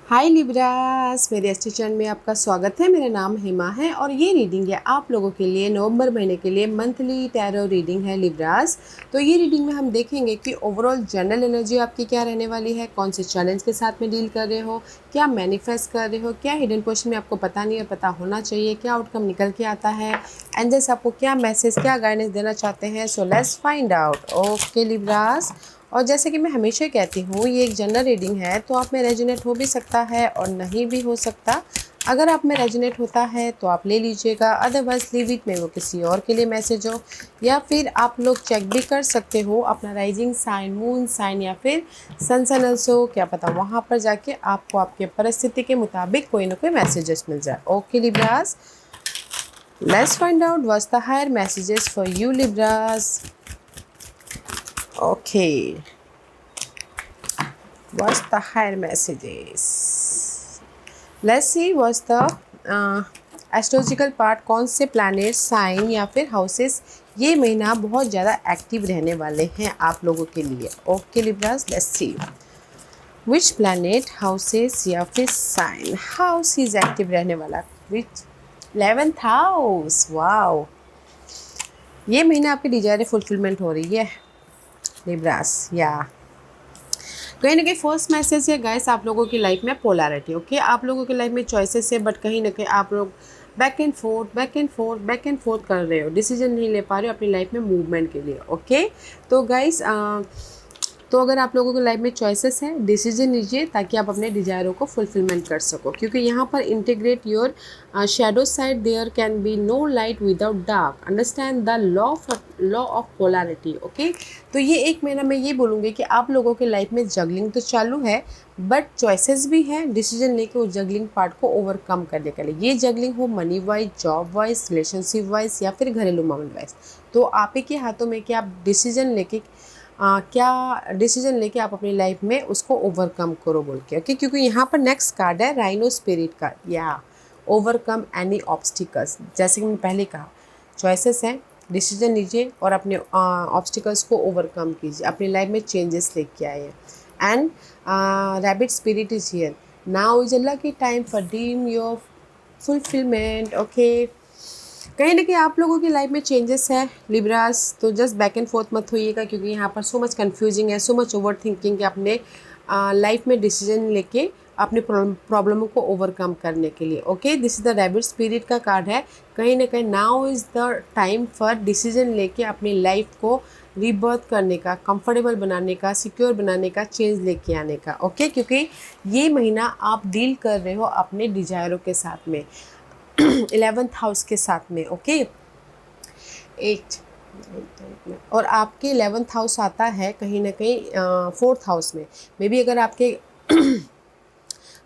हाय Libras, मेरे अच्छे channel में आपका स्वागत है। मेरा नाम हेमा है और ये रीडिंग है आप लोगों के लिए नवंबर महीने के लिए मंथली टैरो रीडिंग है लिब्रास। तो ये रीडिंग में हम देखेंगे कि ओवरऑल जनरल एनर्जी आपकी क्या रहने वाली है, कौन से चैलेंज के साथ में डील कर रहे हो, क्या मैनिफेस्ट कर रहे हो, क्या हिडन पोर्शन में आपको पता नहीं है, पता होना चाहिए, क्या आउटकम निकल के आता है, एंजल्स आपको क्या मैसेज, क्या गाइडेंस देना चाहते हैं। So let's find out. Okay Libras, और जैसे कि मैं हमेशा कहती हूँ ये एक जनरल रीडिंग है, तो आप में रेजोनेट हो भी सकता है और नहीं भी हो सकता। अगर आप में रेजोनेट होता है तो आप ले लीजिएगा, अदरवाइज लीव इट में वो किसी और के लिए मैसेज हो। या फिर आप लोग चेक भी कर सकते हो अपना राइजिंग साइन, मून साइन या फिर सन सन ऑल्सो, क्या पता वहाँ पर जाके आपको आपके परिस्थिति के मुताबिक कोई ना कोई मैसेजेस मिल जाए। Okay Libras, let's find out what's the higher messages for you Libras. Okay, what's the higher messages? Let's see what's the astrological part, कौन से प्लैनेट, साइन या फिर हाउसेस ये महीना बहुत ज़्यादा एक्टिव रहने वाले हैं आप लोगों के लिए। Okay Libras, let's see which planet, houses या फिर साइन। हाउस इज एक्टिव रहने वाला, विच 11th हाउस। वाओ, ये महीना आपकी डिजायर फुलफिलमेंट हो रही है लिब्रास। या कहीं ना कहीं फर्स्ट मैसेज है गाइस आप लोगों की लाइफ में पोलैरिटी। ओके, आप लोगों की लाइफ में चॉइसेस है, बट कहीं ना कहीं आप लोग back and fourth back and fourth back and fourth कर रहे हो, डिसीजन नहीं ले पा रहे हो अपनी लाइफ में मूवमेंट के लिए। ओके, तो गाइस तो अगर आप लोगों की लाइफ में चॉइसेस हैं, डिसीजन लीजिए ताकि आप अपने डिजायरों को फुलफिलमेंट कर सको, क्योंकि यहाँ पर integrate your shadow side, there can be no light without dark, understand the law of polarity. Okay, तो ये एक महीना मैं ये बोलूँगी कि आप लोगों के लाइफ में जगलिंग तो चालू है, बट चॉइसेस भी हैं, डिसीजन लेके उस जगलिंग पार्ट को ओवरकम करने के लिए। ये जगलिंग हो money wise, job wise, relationship wise या फिर घरेलू मामले वाइज, तो आप ही के हाथों में कि आप डिसीजन लेके क्या डिसीजन लेके आप अपनी लाइफ में उसको ओवरकम करो बोल के। ओके, क्योंकि यहाँ पर नेक्स्ट कार्ड है राइनो स्पिरिट का। या ओवरकम एनी ऑब्स्टिकल्स, जैसे कि मैंने पहले कहा चॉइसेस हैं, डिसीजन लीजिए और अपने ऑब्स्टिकल्स को ओवरकम कीजिए, अपनी लाइफ में चेंजेस लेके आइए। And rabbit spirit is here, now is a lucky time for dream your fulfilment. Okay, कहीं ना कहीं आप लोगों की लाइफ में चेंजेस है लिब्रास, तो जस्ट बैक एंड फोर्थ मत होइएगा, क्योंकि यहाँ पर सो मच कन्फ्यूजिंग है, सो मच ओवर थिंकिंग के अपने लाइफ में डिसीजन लेके अपने प्रॉब्लमों को ओवरकम करने के लिए। Okay, this is the rabbit spirit का कार्ड है। कहीं ना कहीं now is the time for decision लेके अपनी लाइफ को रीबर्थ करने का, कंफर्टेबल बनाने का, सिक्योर बनाने का, चेंज लेके आने का। ओके, क्योंकि ये महीना आप डील कर रहे हो अपने डिजायरों के साथ में 11th हाउस के साथ में। ओके, 8 और आपके 11th हाउस आता है कहीं ना कहीं 4th हाउस में। मे बी अगर आपके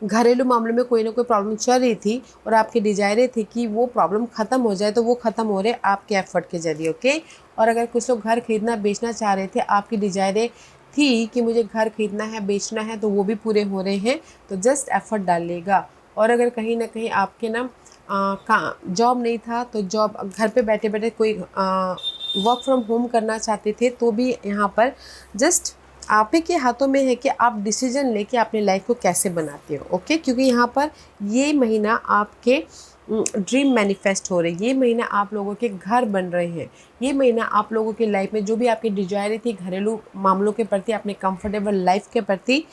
घरेलू मामलों में कोई ना कोई प्रॉब्लम चल रही थी और आपकी डिजायरें थी कि वो प्रॉब्लम ख़त्म हो जाए, तो वो ख़त्म हो रहे आपके एफर्ट के जरिए। ओके, और अगर कुछ लोग घर खरीदना बेचना चाह रहे थे, आपकी डिजायरें थी कि मुझे घर खरीदना है बेचना है, तो वो भी पूरे हो रहे हैं, तो जस्ट एफर्ट डालिएगा। और अगर कहीं ना कहीं आपके ना जॉब नहीं था, तो जॉब घर पे बैठे बैठे कोई वर्क फ्रॉम होम करना चाहते थे, तो भी यहाँ पर जस्ट आप ही के हाथों में है कि आप डिसीजन लेके अपनी लाइफ को कैसे बनाते हो। ओके, क्योंकि यहाँ पर ये महीना आपके ड्रीम मैनिफेस्ट हो रहे हैं, ये महीना आप लोगों के घर बन रहे हैं, ये महीना आप लोगों की लाइफ में जो भी आपकी डिजायर थी घरेलू मामलों के प्रति, अपने कंफर्टेबल लाइफ के प्रति,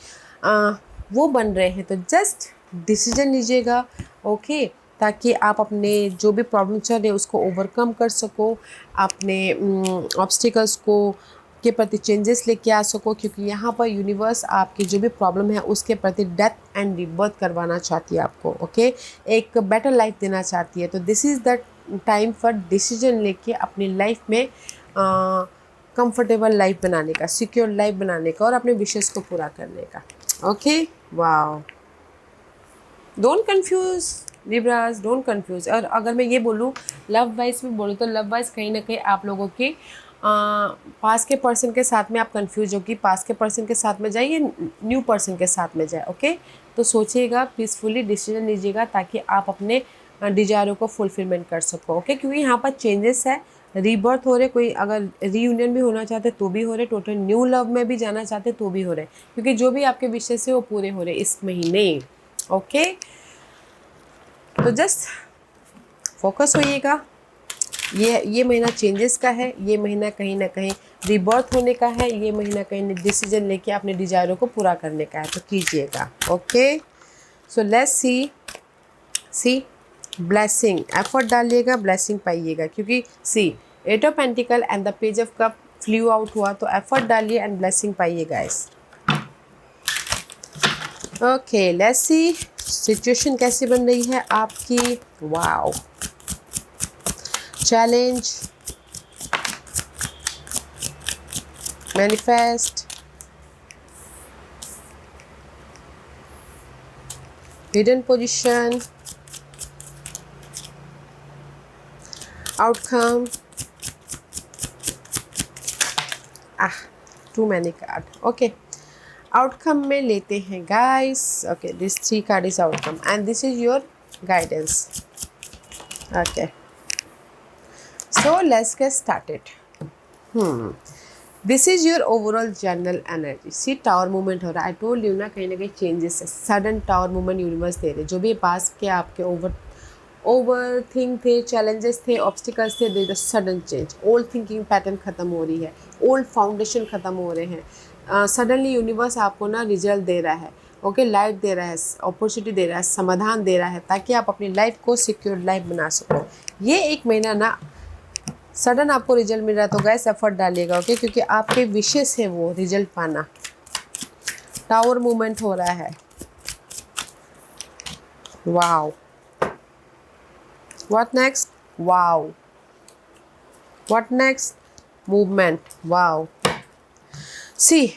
वो बन रहे हैं। तो जस्ट डिसीजन लीजिएगा। ओके, ताकि आप अपने जो भी प्रॉब्लम चल रहे हैं उसको ओवरकम कर सको, अपने ऑब्स्टिकल्स को के प्रति चेंजेस लेके आ सको, क्योंकि यहाँ पर यूनिवर्स आपकी जो भी प्रॉब्लम है उसके प्रति डेथ एंड रिबर्थ करवाना चाहती है आपको। ओके, एक बेटर लाइफ देना चाहती है। तो this is the time for decision लेके अपनी लाइफ में कंफर्टेबल लाइफ बनाने का, सिक्योर लाइफ बनाने का और अपने विशेष को पूरा करने का। Okay, wow, don't confuse Libras, don't confuse. और अगर मैं ये बोलूँ लव वाइज में बोलूँ, तो लव वाइज कहीं ना कहीं आप लोगों के पास के पर्सन के साथ में आप कंफ्यूज हो कि पास के पर्सन के साथ में जाए या न्यू पर्सन के साथ में जाए। ओके, तो सोचिएगा, पीसफुली डिसीजन लीजिएगा ताकि आप अपने डिजायरों को फुलफिलमेंट कर सको। ओके, क्योंकि यहाँ पर चेंजेस है, रीबर्थ हो रहे, कोई अगर रीयूनियन भी होना चाहते तो भी हो रहे, टोटल न्यू लव में भी जाना चाहते तो भी हो रहे, क्योंकि जो भी आपके विशेष है वो पूरे हो रहे इस महीने। ओके, तो जस्ट फोकस होइएगा। ये महीना चेंजेस का है, ये महीना कहीं ना कहीं रिबर्थ होने का है, ये महीना कहीं डिसीजन लेके अपने डिजायरों को पूरा करने का है, तो कीजिएगा। Okay, so let's see blessing, effort डालिएगा, ब्लेसिंग पाइएगा, क्योंकि see eight of pentacles and the page of cups flew out हुआ, तो एफर्ट डालिए एंड ब्लेसिंग पाइए guys. Okay, let's see situation कैसी बन रही है आपकी। Wow, challenge, manifest, hidden position, outcome, too many card. Okay, outcome में लेते हैं guys. Okay, this 3 card is outcome and this is your guidance. Okay, so let's get started. This is your overall general energy. See tower movement हो रहा है, आई told you ना, कहीं ना कहीं चेंजेस है, सडन टावर मूवमेंट यूनिवर्स दे रहे। जो भी पास के आपके ओवर थिंक थे, चैलेंजेस थे, ऑब्स्टिकल्स थे, दे the sudden change. Old thinking pattern ख़त्म हो रही है, ओल्ड फाउंडेशन ख़त्म हो रहे हैं। सडनली यूनिवर्स आपको ना रिजल्ट दे रहा है, ओके, लाइफ दे रहा है, अपॉर्चुनिटी दे रहा है, समाधान दे रहा है, ताकि आप अपनी लाइफ को सिक्योर लाइफ बना सको। ये एक महीना ना सडन आपको रिजल्ट मिल रहा है, तो गैस एफर्ट डालिएगा, ओके, क्योंकि आपके विशेष है वो रिजल्ट पाना। टावर मूवमेंट हो रहा है। Wow, what next? Wow, what next? Movement. Wow, see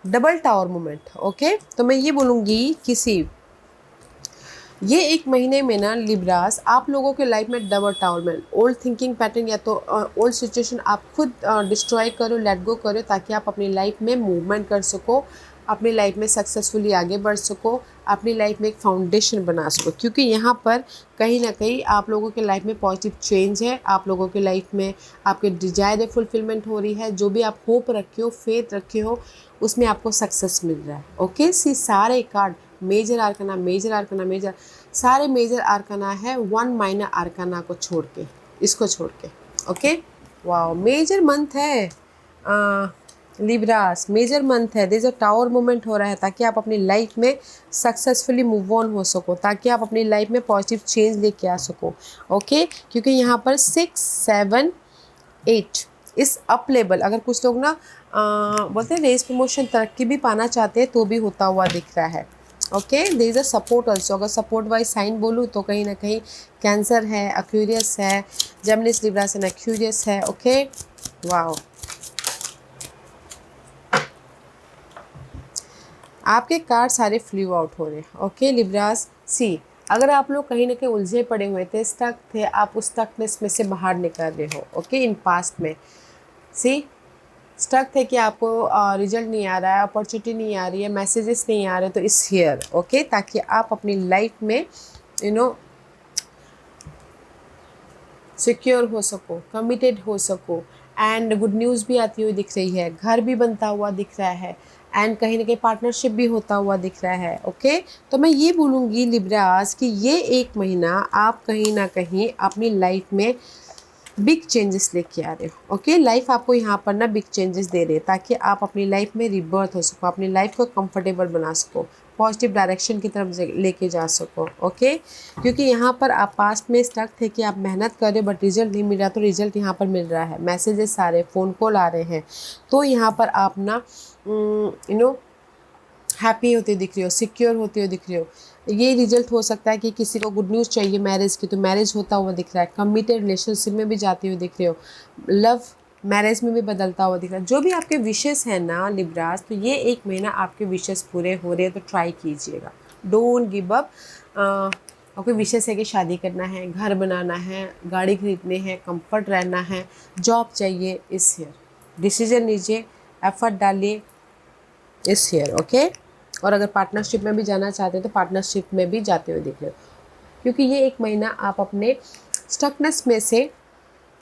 double tower movement. Okay, तो मैं ये बोलूँगी किसी ये एक महीने में ना लिब्रास आप लोगों के लाइफ में डबल टावर में ओल्ड थिंकिंग पैटर्न या तो ओल्ड सिचुएशन आप खुद डिस्ट्रॉय करो, लेट गो करो, ताकि आप अपनी लाइफ में मूवमेंट कर सको, अपनी लाइफ में सक्सेसफुली आगे बढ़ सको, अपनी लाइफ में एक फाउंडेशन बना सको। क्योंकि यहाँ पर कहीं ना कहीं आप लोगों के लाइफ में पॉजिटिव चेंज है, आप लोगों के लाइफ में आपके डिजायर फुलफिलमेंट हो रही है, जो भी आप होप रखे हो, फेथ रखे हो, उसमें आपको सक्सेस मिल रहा है। ओके, सी सारे card major arcana, major arcana, major सारे मेजर आर्काना है, 1 माइनर आर्काना को छोड़ के, इसको छोड़ के। ओके, वाओ, मेजर मंथ है लिब्रास, मेजर मंथ है। There is a tower movement हो रहा है, ताकि आप अपनी लाइफ में सक्सेसफुली मूव ऑन हो सको, ताकि आप अपनी लाइफ में पॉजिटिव चेंज लेके आ सको। ओके, क्योंकि यहाँ पर 6, 7, 8 इस अप लेवल, अगर कुछ लोग ना बोलते हैं रेस प्रमोशन, तरक्की भी पाना चाहते हैं, तो भी होता हुआ दिख रहा है। Okay, there is a support also. अगर सपोर्ट वाइज साइन बोलूँ तो कहीं ना कहीं कैंसर है, एक्वेरियस है, जेमिनिस, लिब्रास एंड एक्वेरियस है। ओके, वाओ, आपके कार्ड सारे फ्लू आउट हो रहे हैं। ओके लिब्रास, सी अगर आप लोग कहीं ना कहीं उलझे पड़े हुए थे, स्टक थे, आप उस स्टकनेस में से बाहर निकल रहे हो। ओके, इन पास्ट में सी स्टक थे कि आपको रिजल्ट नहीं आ रहा है, अपॉर्चुनिटी नहीं आ रही है, मैसेजेस नहीं आ रहे, तो इस हियर। ओके, ताकि आप अपनी लाइफ में सिक्योर हो सको, कमिटेड हो सको, एंड गुड न्यूज़ भी आती हुई दिख रही है, घर भी बनता हुआ दिख रहा है, एंड कहीं ना कहीं पार्टनरशिप भी होता हुआ दिख रहा है। ओके, तो मैं ये बोलूँगी लिब्रास कि ये एक महीना आप कहीं ना कहीं अपनी लाइफ में बिग चेंजेस लेके आ रहे हो। ओके, लाइफ आपको यहाँ पर ना बिग चेंजेस दे रहे हैं, ताकि आप अपनी लाइफ में रिबर्थ हो सको, अपनी लाइफ को कंफर्टेबल बना सको, पॉजिटिव डायरेक्शन की तरफ लेके जा सको। ओके, क्योंकि यहाँ पर आप पास्ट में स्टक थे कि आप मेहनत कर रहे हो बट रिजल्ट नहीं मिल रहा, तो रिजल्ट यहाँ पर मिल रहा है, मैसेजेस आ रहे हैं, फ़ोन कॉल आ रहे हैं, तो यहाँ पर आप ना हैप्पी होते दिख रही हो, सिक्योर होते हुए दिख रही हो। ये रिजल्ट हो सकता है कि किसी को गुड न्यूज़ चाहिए मैरिज की, तो मैरिज होता हुआ दिख रहा है, कमिटेड रिलेशनशिप में भी जाते हुए दिख रहे हो, लव मैरिज में भी बदलता हुआ दिख रहा है। जो भी आपके विशेस हैं ना लिब्रास, तो ये एक महीना आपके विशेस पूरे हो रहे हैं, तो ट्राई कीजिएगा, डोंट गिव अप। आपके विशेस है कि शादी करना है, घर बनाना है, गाड़ी खरीदने हैं, कंफर्ट रहना है, जॉब चाहिए, इस ईयर डिसीजन लीजिए, एफर्ट डालिए इस ईयर। ओके, और अगर पार्टनरशिप में भी जाना चाहते हैं तो पार्टनरशिप में भी जाते हुए दिख रहे हो, क्योंकि ये एक महीना आप अपने स्टकनेस में से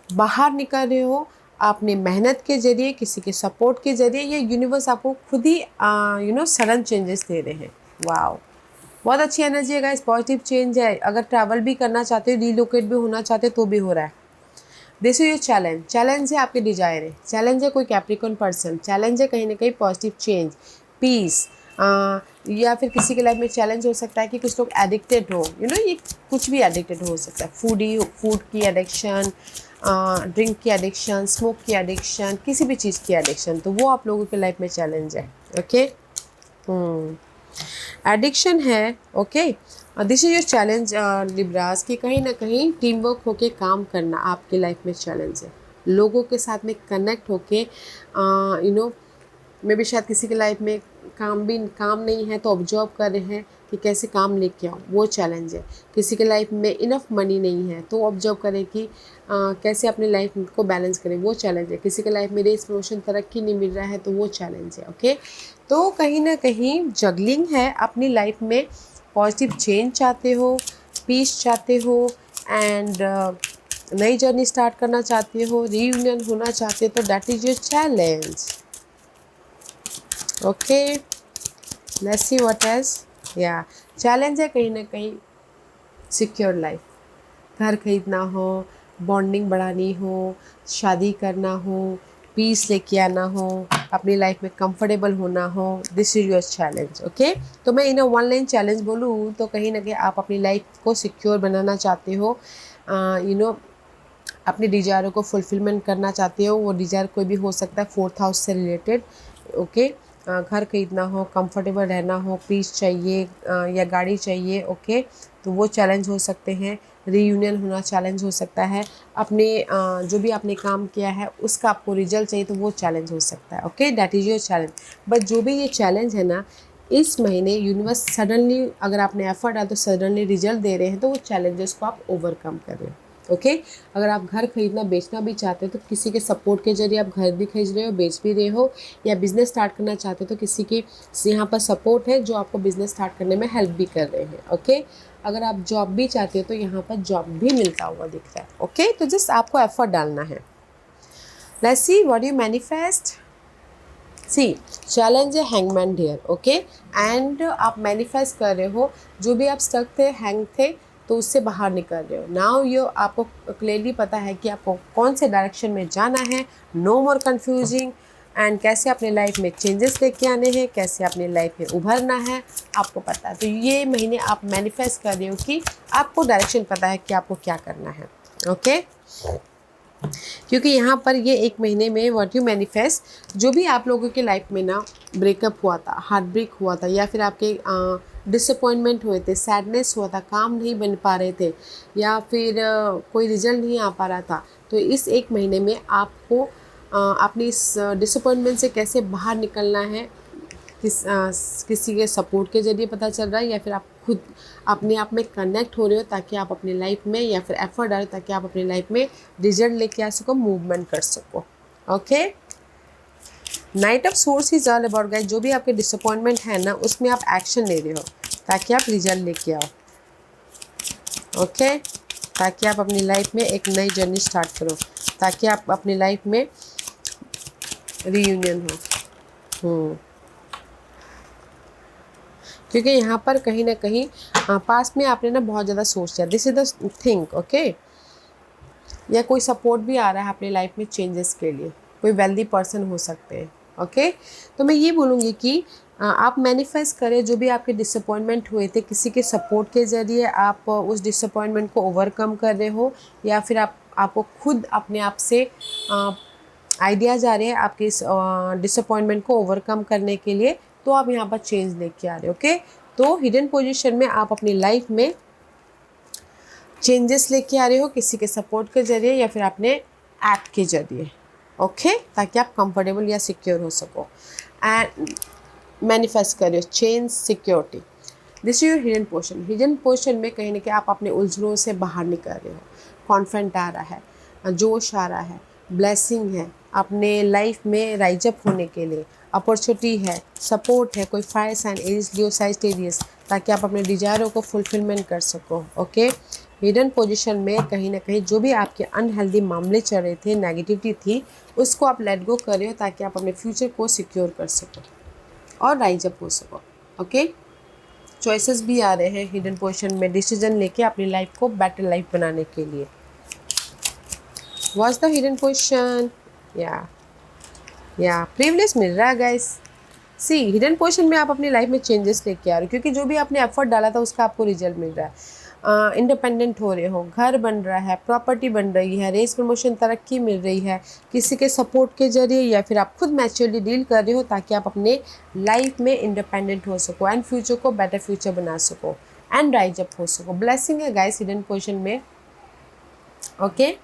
बाहर निकल रहे हो, आपने मेहनत के जरिए, किसी के सपोर्ट के जरिए, ये यूनिवर्स आपको खुद ही सडन चेंजेस दे रहे हैं। वाओ, बहुत अच्छी एनर्जी है गाइस, पॉजिटिव चेंज है। अगर ट्रैवल भी करना चाहते हो, रिलोकेट भी होना चाहते हो तो भी हो रहा है। This is your challenge, challenge है आपके डिजायर है, चैलेंज है कोई कैप्रिकॉर्न पर्सन, चैलेंज है कहीं ना कहीं पॉजिटिव चेंज, पीस, या फिर किसी के लाइफ में चैलेंज हो सकता है कि कुछ लोग एडिक्टेड हो, ये कुछ भी एडिक्टेड हो सकता है, फूड की एडिक्शन, ड्रिंक की एडिक्शन, स्मोक की एडिक्शन, किसी भी चीज़ की एडिक्शन, तो वो आप लोगों के लाइफ में चैलेंज है। ओके, एडिक्शन है। Okay, this is your challenge Libras, कि कहीं ना कहीं टीम वर्क होके काम करना आपके लाइफ में चैलेंज है। लोगों के साथ में कनेक्ट होके मे भी शायद किसी के लाइफ में काम नहीं है तो ऑब्जर्व कर रहे हैं कि कैसे काम लेके आओ, वो चैलेंज है। किसी के लाइफ में इनफ मनी नहीं है तो ऑब्जर्व करें कि कैसे अपने लाइफ को बैलेंस करें, वो चैलेंज है। किसी के लाइफ में रेस प्रमोशन तरक्की नहीं मिल रहा है तो वो चैलेंज है। ओके, तो कहीं ना कहीं जगलिंग है अपनी लाइफ में। पॉजिटिव चेंज चाहते हो, पीस चाहते हो, एंड नई जर्नी स्टार्ट करना चाहते हो, रीयूनियन होना चाहते हो, तो that is your challenge. Okay, let's see what is या चैलेंज है कहीं ना कहीं सिक्योर लाइफ, घर खरीदना हो, बॉन्डिंग बढ़ानी हो, शादी करना हो, पीस लेके आना हो, अपनी लाइफ में कंफर्टेबल होना हो, this is your challenge. Okay, तो मैं इन वन लाइन चैलेंज बोलूँ तो कहीं ना कहीं आप अपनी लाइफ को सिक्योर बनाना चाहते हो, अपने डिजायरों को फुलफिलमेंट करना चाहते हो। वो डिजायर कोई भी हो सकता है, 4th हाउस से रिलेटेड। ओके, घर खरीदना हो, कंफर्टेबल रहना हो, पीस चाहिए, या गाड़ी चाहिए। ओके, तो वो चैलेंज हो सकते हैं। रीयूनियन होना चैलेंज हो सकता है। अपने जो भी आपने काम किया है उसका आपको रिजल्ट चाहिए तो वो चैलेंज हो सकता है। Okay, that is your challenge. But जो भी ये चैलेंज है ना, इस महीने यूनिवर्स सडनली, अगर आपने एफर्ट डाला तो सडनली रिजल्ट दे रहे हैं, तो वो चैलेंजेस को आप ओवरकम कर रहे हो। ओके, अगर आप घर खरीदना बेचना भी चाहते हो तो किसी के सपोर्ट के जरिए आप घर भी खरीद रहे हो, बेच भी रहे हो, या बिजनेस स्टार्ट करना चाहते हो तो किसी के यहाँ पर सपोर्ट है जो आपको बिजनेस स्टार्ट करने में हेल्प भी कर रहे हैं। ओके, अगर आप जॉब भी चाहते हो तो यहाँ पर जॉब भी मिलता हुआ दिख रहा है। ओके, तो जस्ट आपको एफर्ट डालना है। Let's see what you manifest. See, challenge है हैंगमैन डियर। ओके, एंड आप मैनिफेस्ट कर रहे हो, जो भी आप स्टक थे, हैंग थे, तो उससे बाहर निकल रहे हो। नाउ यो आपको क्लियरली पता है कि आपको कौन से डायरेक्शन में जाना है, नो मोर कन्फ्यूजिंग, एंड कैसे अपने लाइफ में चेंजेस लेके आने हैं, कैसे अपनी लाइफ में उभरना है, आपको पता है। तो ये महीने आप मैनिफेस्ट कर रहे हो कि आपको डायरेक्शन पता है कि आपको क्या करना है। ओके, क्योंकि यहाँ पर ये एक महीने में व्हाट यू मैनिफेस्ट, जो भी आप लोगों के लाइफ में ना ब्रेकअप हुआ था, हार्ट ब्रेक हुआ था, या फिर आपके डिसअपॉइंटमेंट हुए थे, सैडनेस हुआ था, काम नहीं बन पा रहे थे, या फिर कोई रिजल्ट नहीं आ पा रहा था, तो इस एक महीने में आपको अपनी इस डिसअपॉइंटमेंट से कैसे बाहर निकलना है, किसी के सपोर्ट के जरिए पता चल रहा है, या फिर आप खुद अपने आप में कनेक्ट हो रहे हो ताकि आप अपनी लाइफ में, या फिर एफर्ट डालो ताकि आप अपनी लाइफ में रिजल्ट लेके आ सको, मूवमेंट कर सको। Okay, night of source is all about guys, जो भी आपके डिसअपॉइंटमेंट है ना उसमें आप एक्शन ले रहे हो ताकि आप रिजल्ट लेके आओ। ओके, ताकि आप अपनी लाइफ में एक नई जर्नी स्टार्ट करो, ताकि आप अपनी लाइफ में रीयूनियन हो। क्योंकि यहाँ पर कहीं ना कहीं पास में आपने ना बहुत ज़्यादा सोच लिया, this is the think. Okay, या कोई सपोर्ट भी आ रहा है अपनी लाइफ में चेंजेस के लिए, कोई वेल्दी पर्सन हो सकते हैं। ओके, तो मैं ये बोलूँगी कि आप मैनिफेस्ट करें, जो भी आपके डिसअपॉइंटमेंट हुए थे, किसी के सपोर्ट के ज़रिए आप उस डिसअपॉइंटमेंट को ओवरकम कर रहे हो, या फिर आपको खुद अपने आप से आइडियाज़ आ रहे हैं आपके इस डिसअपॉइंटमेंट को ओवरकम करने के लिए, तो आप यहाँ पर चेंज लेके आ रहे हो। ओके, तो हिडन पोजीशन में आप अपनी लाइफ में चेंजेस लेके आ रहे हो, किसी के सपोर्ट के जरिए या फिर अपने एक्ट के जरिए। ओके, ताकि आप कंफर्टेबल या सिक्योर हो सको, एंड मैनिफेस्ट कर रहे हो change, security. This is your hidden portion. Hidden portion में कहीं ना कहीं आप अपने उलझनों से बाहर निकल रहे हो, कॉन्फिडेंट आ रहा है, जोश आ रहा है, ब्लेसिंग है अपने लाइफ में राइज अप होने के लिए, अपॉर्चुनिटी है, सपोर्ट है, कोई फायर साइन, एरिस, लियो, साजिटेरियस, ताकि आप अपने डिजायरों को फुलफिलमेंट कर सको। ओके, हिडन पोजीशन में कहीं ना कहीं जो भी आपके अनहेल्दी मामले चल रहे थे, नेगेटिविटी थी, उसको आप लेट गो कर रहे हो ताकि आप अपने फ्यूचर को सिक्योर कर सको और राइज अप हो सको। ओके, चॉइसेस भी आ रहे हैं हिडन पोजीशन में, डिसीजन लेके अपनी लाइफ को बेटर लाइफ बनाने के लिए। What's the hidden position? या प्रिविलेज मिल रहा है गाइस। सी हिडन पोजीशन में आप अपनी लाइफ में चेंजेस लेके आ रहे हो, क्योंकि जो भी आपने एफर्ट डाला था उसका आपको रिजल्ट मिल रहा है। इंडिपेंडेंट हो रहे हो, घर बन रहा है, प्रॉपर्टी बन रही है, रेस प्रमोशन तरक्की मिल रही है किसी के सपोर्ट के जरिए, या फिर आप खुद मैच्योरली डील कर रहे हो ताकि आप अपने लाइफ में इंडिपेंडेंट हो सको एंड फ्यूचर को बेटर फ्यूचर बना सको एंड राइज अप हो सको। ब्लेसिंग है गाइस हिडन पोजीशन में। ओके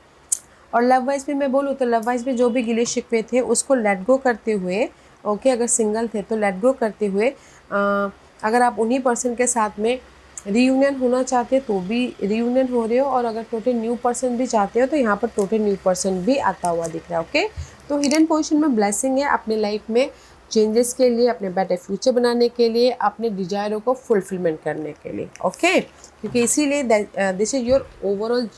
और लव वाइज में मैं बोलूँ तो लव वाइज में जो भी गिले शिकवे थे उसको लेट गो करते हुए, ओके अगर सिंगल थे तो लेट गो करते हुए, अगर आप उन्हीं पर्सन के साथ में रीयूनियन होना चाहते तो भी रीयूनियन हो रहे हो, और अगर टोटल न्यू पर्सन भी चाहते हो तो यहाँ पर टोटल न्यू पर्सन भी आता हुआ दिख रहा है। ओके तो हिडन पोजीशन में ब्लेसिंग है अपने लाइफ में चेंजेस के लिए, अपने बेटर फ्यूचर बनाने के लिए, अपने डिजायरों को फुलफिलमेंट करने के लिए। ओके क्योंकि इसीलिए this is your overall,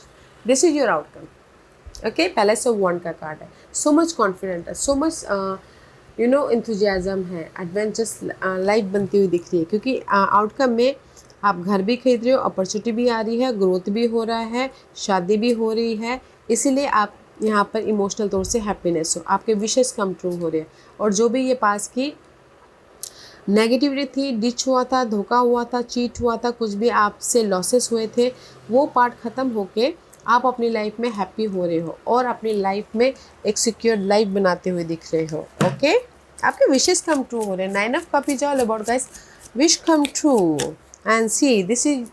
this is your outcome. Okay palace of wand का कार्ड है। सो मच कॉन्फिडेंट है, सो मच इंथुजियाज्म है, एडवेंचरस लाइफ बनती हुई दिख रही है, क्योंकि आउटकम में आप घर भी खरीद रहे हो, अपॉर्चुनिटी भी आ रही है, ग्रोथ भी हो रहा है, शादी भी हो रही है, इसीलिए आप यहाँ पर इमोशनल तौर से हैप्पीनेस हो, आपके विशेष कम ट्रू हो रहे हैं। और जो भी ये पास की नेगेटिविटी थी, डिच हुआ था, धोखा हुआ था, चीट हुआ था, कुछ भी आपसे लॉसेस हुए थे, वो पार्ट ख़त्म होके आप अपनी लाइफ में हैप्पी हो रहे हो और अपनी लाइफ में एक सिक्योर लाइफ बनाते हुए दिख रहे हो। ओके आपके विशेष कम ट्रू हो रहे हैं। 9 of cup is all about guys wish come true and see this is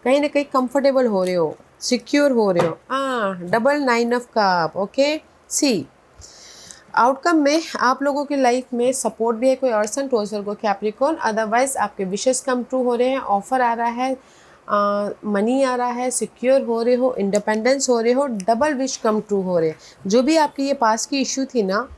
कहीं ना कहीं कंफर्टेबल हो रहे हो, सिक्योर हो रहे हो। Double 9 of cup. Okay see outcome में आप लोगों की लाइफ में सपोर्ट भी है, कोई अर्सन टोजर को कैप्रिकॉर्न, अदरवाइज आपके विशेष कम ट्रू हो रहे हैं, ऑफर आ रहा है, मनी आ रहा है, सिक्योर हो रहे हो, इंडिपेंडेंस हो रहे हो, डबल विश कम ट्रू हो रहे हैं। जो भी आपकी ये पास की इशू थी ना,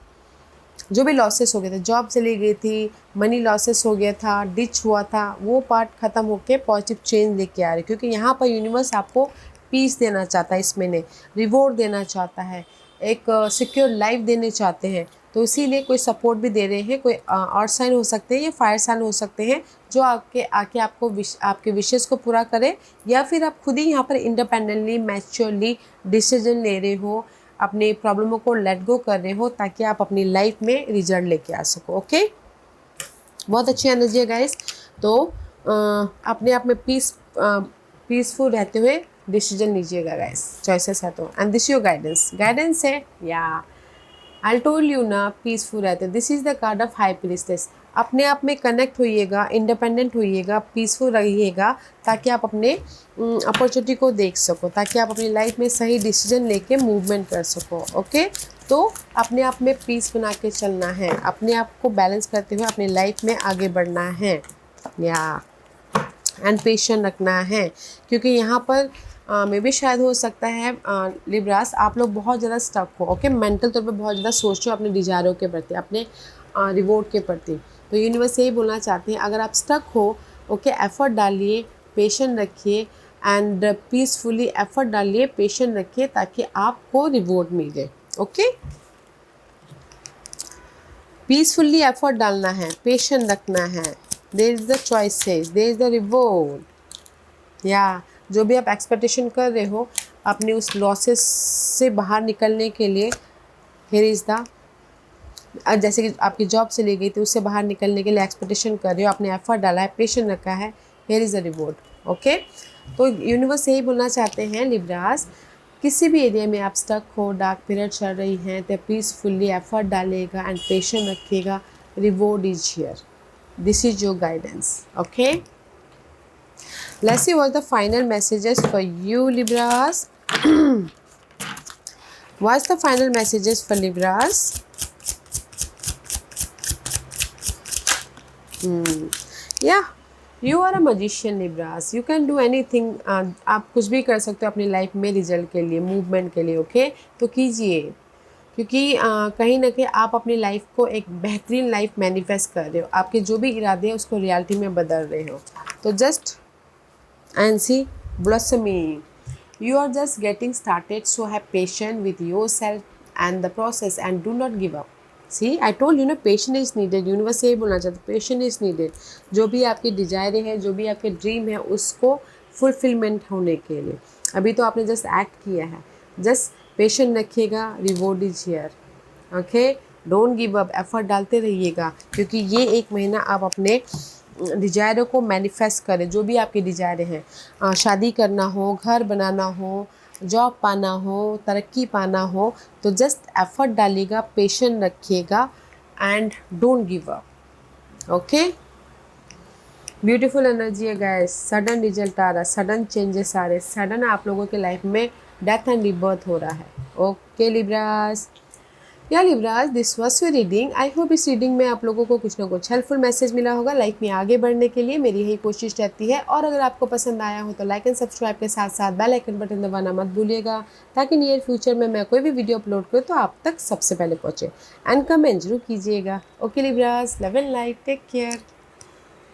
जो भी लॉसेस हो गए थे, जॉब चली गई थी, मनी लॉसेस हो गया था, डिच हुआ था, वो पार्ट ख़त्म होके पॉजिटिव चेंज लेके आ रहे, क्योंकि यहाँ पर यूनिवर्स आपको पीस देना चाहता है, इस महीने रिवॉर्ड देना चाहता है, एक सिक्योर लाइफ देने चाहते हैं। तो इसीलिए कोई सपोर्ट भी दे रहे हैं, कोई अर्थ साइन हो सकते हैं या फायर साइन हो सकते हैं जो आके आपको आपके विशेस को पूरा करे, या फिर आप खुद ही यहाँ पर इंडिपेंडेंटली मैच्योरली डिसीजन ले रहे हो, अपने प्रॉब्लमों को लेट गो कर रहे हो ताकि आप अपनी लाइफ में रिजल्ट लेके आ सको। ओके बहुत अच्छी एनर्जी है गाइस। तो अपने आप में पीसफुल रहते हुए डिसीजन लीजिएगा गाइस, चॉइसेस है तो। एंड दिस योर गाइडेंस है या आई टोल्ड यू ना, पीसफुल रहते। This is the card of high priestess. अपने आप में कनेक्ट होइएगा, इंडिपेंडेंट होइएगा, पीसफुल रहिएगा ताकि आप अपने अपॉर्चुनिटी को देख सको, ताकि आप अपनी लाइफ में सही डिसीजन लेके मूवमेंट कर सको। ओके तो अपने आप में पीस बना के चलना है, अपने आप को बैलेंस करते हुए अपनी लाइफ में आगे बढ़ना है या एंड पेशेंस रखना है, क्योंकि यहाँ पर मे भी शायद हो सकता है लिब्रास आप लोग बहुत ज़्यादा स्टक हो। ओके मेंटल तौर पे बहुत ज़्यादा सोच रहे हो अपने डिजायरों के प्रति, अपने रिवॉर्ड के प्रति। तो यूनिवर्स यही बोलना चाहते हैं, अगर आप स्टक हो, ओके एफर्ट डालिए, पेशेंस रखिए एंड पीसफुली एफर्ट डालिए, पेशेंस रखिए ताकि आपको रिवॉर्ड मिले। ओके पीसफुली एफर्ट डालना है, पेशेंस रखना है, there is the choices, there is the reward. या जो भी आप एक्सपेक्टेशन कर रहे हो अपने उस लॉसेस से बाहर निकलने के लिए, हियर इज़ द, जैसे कि आपकी जॉब से ली गई थी उससे बाहर निकलने के लिए एक्सपेक्टेशन कर रहे हो, आपने एफर्ट डाला है, पेशेंस रखा है, here is the reward. Okay तो यूनिवर्स यही बोलना चाहते हैं लिब्रास, किसी भी एरिया में आप स्टक हो, डार्क पीरियड चल रही हैं, तो पीसफुली एफर्ट डालेगा एंड पेशेंस रखिएगा, reward is here, this is your guidance. Okay let's see what the final messages for you Libras. What's the final messages for Libras? Yeah, you are a magician Libras. You can do anything. आप कुछ भी कर सकते हो अपनी life में result के लिए, मूवमेंट के लिए। ओके तो कीजिए, क्योंकि कहीं ना कहीं आप अपनी लाइफ को एक बेहतरीन लाइफ मैनिफेस्ट कर रहे हो, आपके जो भी इरादे हैं उसको रियलिटी में बदल रहे हो। तो just and see blossoming, you are just getting started, so have patience with yourself and the process and do not give up. See I told you no patience is needed, universe यही बोलना चाहता है, patience is needed. जो भी आपकी डिजायरें हैं, जो भी आपके ड्रीम है, उसको फुलफिलमेंट होने के लिए अभी तो आपने जस्ट एक्ट किया है, जस्ट पेशेंट रखिएगा, reward is here. Okay, don't give up, effort डालते रहिएगा, क्योंकि ये एक महीना आप अपने डिजायरों को मैनिफेस्ट करें। जो भी आपकी डिजायरें हैं, शादी करना हो, घर बनाना हो, जॉब पाना हो, तरक्की पाना हो, तो जस्ट एफर्ट डालिएगा, पेशेंट रखिएगा and don't give up. Okay, beautiful energy है गाइस, सडन रिजल्ट आ रहा है, सडन चेंजेस आ रहे, सडन आप लोगों के लाइफ में डेथ एंड रिबर्थ हो रहा है। ओके लिब्रास, या Libras, this was your reading. I hope इस रीडिंग में आप लोगों को कुछ ना कुछ हेल्पफुल मैसेज मिला होगा। लाइफ में आगे बढ़ने के लिए मेरी यही कोशिश रहती है, और अगर आपको पसंद आया हो तो लाइक एंड सब्सक्राइब के साथ साथ बेल आइकन बटन दबाना मत भूलिएगा, ताकि नियर फ्यूचर में मैं कोई भी वीडियो अपलोड करूँ तो आप तक सबसे पहले पहुँचे। एंड कमेंट जरूर कीजिएगा। Okay Libras, love and light, take care.